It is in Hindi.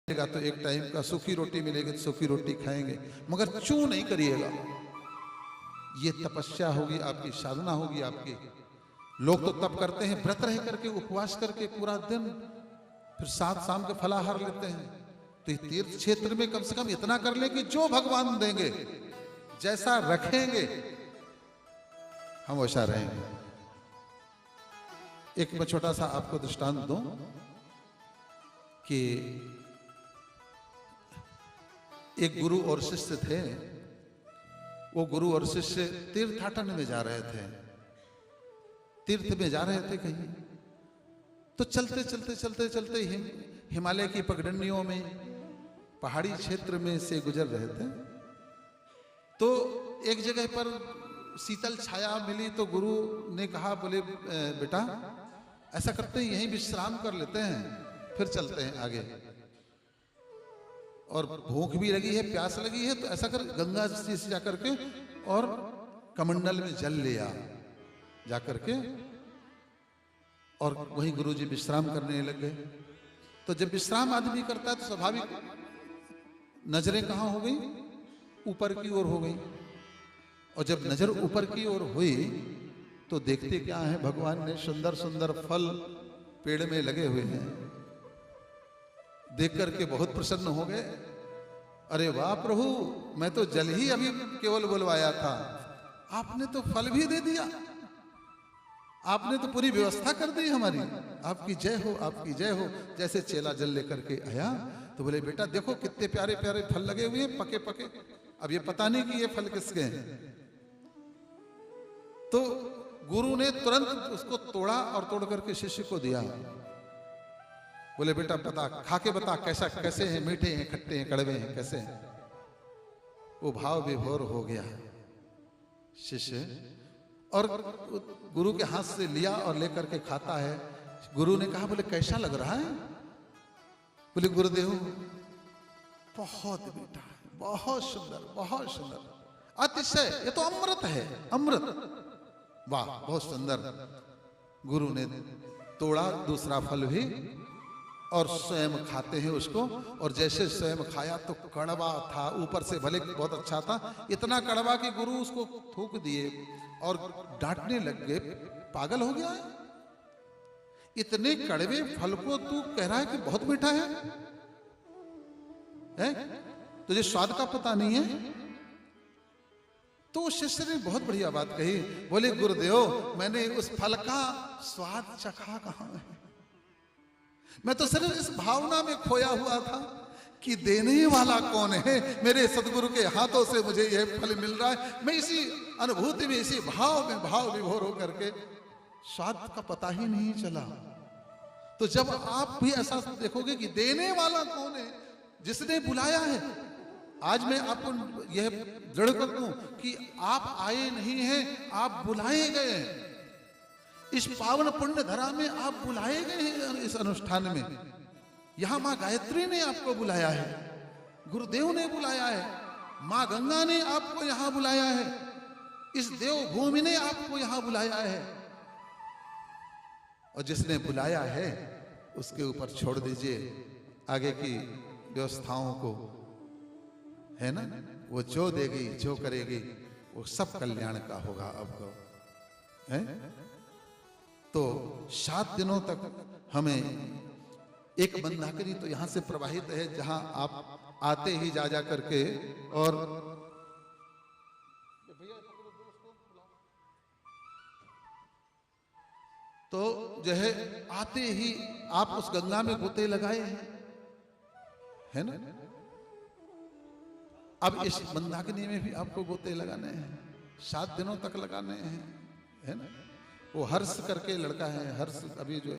तो एक टाइम का सूखी रोटी मिलेगी तो सूखी रोटी खाएंगे, मगर चू नहीं करिएगा। ये तपस्या होगी, आपकी साधना होगी आपकी। लोग तो तप करते हैं व्रत रह करके, उपवास करके पूरा दिन, फिर सात शाम के फलाहार लेते हैं। तो ये तीर्थ क्षेत्र में कम से कम इतना कर ले कि जो भगवान देंगे, जैसा रखेंगे हम वैसा रहेंगे। एक मैं छोटा सा आपको दृष्टांत दूं कि एक गुरु और शिष्य थे। वो गुरु और शिष्य तीर्थाटन में जा रहे थे, तीर्थ में जा रहे थे कहीं। तो चलते चलते चलते चलते हिमालय की पगडंडियों में, पहाड़ी क्षेत्र में से गुजर रहे थे। तो एक जगह पर शीतल छाया मिली तो गुरु ने कहा, बोले बेटा ऐसा करते हैं यहीं विश्राम कर लेते हैं, फिर चलते हैं आगे। और भूख भी लगी है, प्यास लगी है, तो ऐसा कर गंगा जी से जाकर के और कमंडल में जल ले आ जाकर के, और वहीं गुरुजी विश्राम करने लग गए। तो जब विश्राम आदमी करता है तो स्वाभाविक नजरें कहाँ हो गई? ऊपर की ओर हो गई। और जब नजर ऊपर की ओर हुई तो देखते क्या है, भगवान ने सुंदर सुंदर फल पेड़ में लगे हुए हैं। देख करके बहुत प्रसन्न हो गए। अरे वाह प्रभु, मैं तो जल ही अभी केवल बुलवाया था, आपने तो फल भी दे दिया, आपने तो पूरी व्यवस्था कर दी हमारी। आपकी जय हो, आपकी जय हो। जैसे चेला जल लेकर के आया तो बोले बेटा देखो कितने प्यारे प्यारे फल लगे हुए हैं, पके पके। अब ये पता नहीं कि ये फल किसके हैं। तो गुरु ने तुरंत उसको तोड़ा और तोड़ करके शिष्य को दिया। बोले बेटा बता, खा के बता कैसा, कैसे हैं, मीठे हैं, खट्टे हैं, कड़वे हैं, कैसे हैं? वो भाव विभोर हो गया शिष्य, और गुरु के हाथ से लिया और लेकर के खाता है। गुरु ने कहा, बोले कैसा लग रहा है? बोले गुरुदेव बहुत मीठा है, बहुत सुंदर, बहुत सुंदर, अतिशय, ये तो अमृत है, अमृत। वाह बहुत सुंदर। गुरु ने तोड़ा दूसरा फल भी और स्वयं खाते हैं उसको। और जैसे स्वयं खाया तो कड़वा था, ऊपर से भले बहुत अच्छा था, इतना कड़वा कि गुरु उसको थूक दिए और डांटने लग गए, पागल हो गया है, इतने कड़वे फल को तू कह रहा है कि बहुत मीठा है? तुझे स्वाद का पता नहीं है? तो शिष्य ने बहुत बढ़िया बात कही। बोले गुरुदेव मैंने उस फल का स्वाद चखा कहां है, मैं तो सिर्फ इस भावना में खोया हुआ था कि देने वाला कौन है। मेरे सदगुरु के हाथों से मुझे यह फल मिल रहा है, मैं इसी अनुभूति में, इसी भाव में भाव विभोर होकर के स्वाद का पता ही नहीं चला। तो जब आप भी ऐसा देखोगे कि देने वाला कौन है, जिसने बुलाया है। आज मैं आपको यह दृढ़ कर दूं कि आप आए नहीं हैं, आप बुलाए गए हैं। इस पावन पुण्य धरा में आप बुलाए गए हैं। इस अनुष्ठान में यहां मां गायत्री ने आपको बुलाया है, गुरुदेव ने बुलाया है, मां गंगा ने आपको यहां बुलाया है, इस देव भूमि ने आपको यहां बुलाया है। और जिसने बुलाया है उसके ऊपर छोड़ दीजिए आगे की व्यवस्थाओं को, है ना। वो जो देगी, जो करेगी, वो सब कल्याण का होगा आपको, है। तो 7 दिनों तक हमें एक मंदाकिनी तो यहां से प्रवाहित है, जहां आप आते ही जा जा करके, और तो जो है आते ही आप उस गंगा में गोते लगाए हैं, है ना। अब इस मंदाकिनी में भी आपको गोते लगाने हैं, 7 दिनों तक लगाने हैं, है ना। वो हर्ष करके लड़का है, हर्ष अभी जो